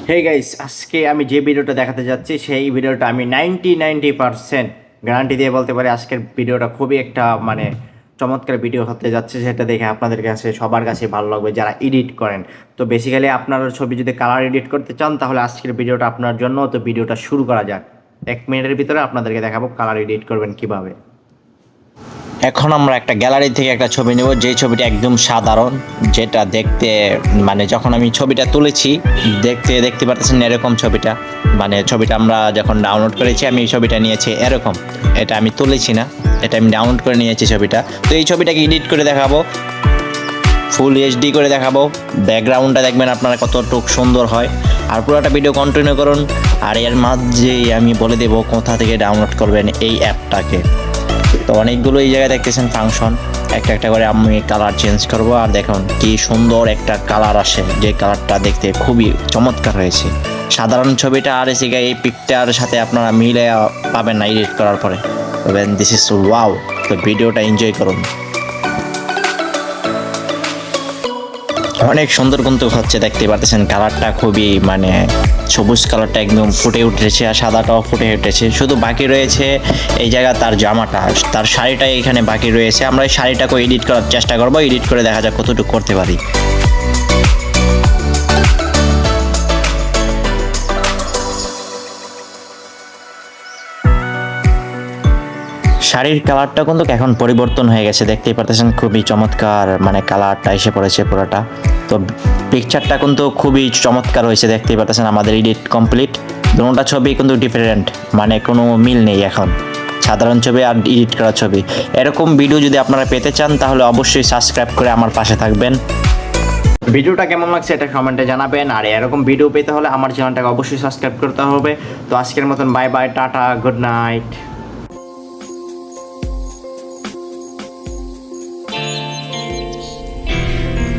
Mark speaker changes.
Speaker 1: Hey guys, আজকে আমি যে ভিডিওটা দেখাতে যাচ্ছি সেই ভিডিওটা আমি 90% গ্যারান্টি দিয়ে বলতে পারি আজকের ভিডিওটা খুবই একটা চমৎকার ভিডিও হতে যাচ্ছে। সেটা দেখে আপনাদের কাছে সবার কাছে ভালো লাগবে যারা এডিট করেন। তো বেসিক্যালি আপনার ছবি যদি কালার এডিট করতে চান তাহলে আজকের ভিডিওটা আপনার জন্য। তো ভিডিওটা শুরু করা যাক। 1 মিনিটের ভিতরে আপনাদেরকে দেখাবো কালার এডিট করবেন কিভাবে। এখন আমরা একটা গ্যালারি থেকে একটা ছবি নেব, যেই ছবিটা একদম সাধারণ, যেটা দেখতে যখন আমি ছবিটা তুলেছি দেখতে পারতেছেন এরকম ছবিটা। ছবিটা আমরা যখন ডাউনলোড করেছি, আমি এই ছবিটা নিয়েছি এরকম। এটা আমি তুলেছি না, এটা আমি ডাউনলোড করে নিয়েছি ছবিটা। তো এই ছবিটাকে এডিট করে দেখাবো, ফুল এইচডি করে দেখাবো। ব্যাকগ্রাউন্ডটা দেখবেন আপনারা কতটুকু সুন্দর হয়। আর পুরোটা ভিডিও কন্টিনিউ করুন। আর এর মাঝেই আমি বলে দেবো কোথা থেকে ডাউনলোড করবেন এই অ্যাপটাকে। তো অনেকগুলো এই জায়গায় দেখতেছেন ফাংশন, একটা একটা করে আমি কালার চেঞ্জ করব। আর দেখুন কি সুন্দর একটা কালার আসে, যে কালারটা দেখতে খুবই চমৎকার হয়েছে। সাধারণ ছবিটা আর এসে এই পিকটার সাথে আপনারা মিলে পাবেন না এডিট করার পরে। তবেন দিস ইজ ওয়াও। তো ভিডিওটা এনজয় করুন। অনেক সুন্দর কিন্তু হচ্ছে, দেখতে পাচ্ছেন কালারটা খুবই সবুজ কালারটা একদম ফুটে উঠেছে, আর সাদাটাও ফুটে উঠেছে। শুধু বাকি রয়েছে এই জায়গা তার জামাটা, তার শাড়িটা এখানে বাকি রয়েছে। আমরা এই শাড়িটাকে এডিট করার চেষ্টা করব, এডিট করে দেখা যাক কতটুকু করতে পারি। শাড়ির কালারটা কিন্তু এখন পরিবর্তন হয়ে গেছে, দেখতেই পারতেছেন খুবই চমৎকার কালারটা এসে পড়েছে পুরোটা। তো পিকচারটা কিন্তু খুবই চমৎকার হয়েছে, দেখতেই পারতেছেন। আমাদের এডিট কমপ্লিট। দুটোটা ছবি কিন্তু ডিফারেন্ট, কোনো মিল নেই এখন সাধারণ ছবি আর এডিট করা ছবি। এরকম ভিডিও যদি আপনারা পেতে চান তাহলে অবশ্যই সাবস্ক্রাইব করে আমার পাশে থাকবেন। ভিডিওটা কেমন লাগছে এটা কমেন্টে জানাবেন। আর এরকম ভিডিও পেতে হলে আমার চ্যানেলটাকে অবশ্যই সাবস্ক্রাইব করতে হবে। তো আজকের মতন bye bye, tata, good night.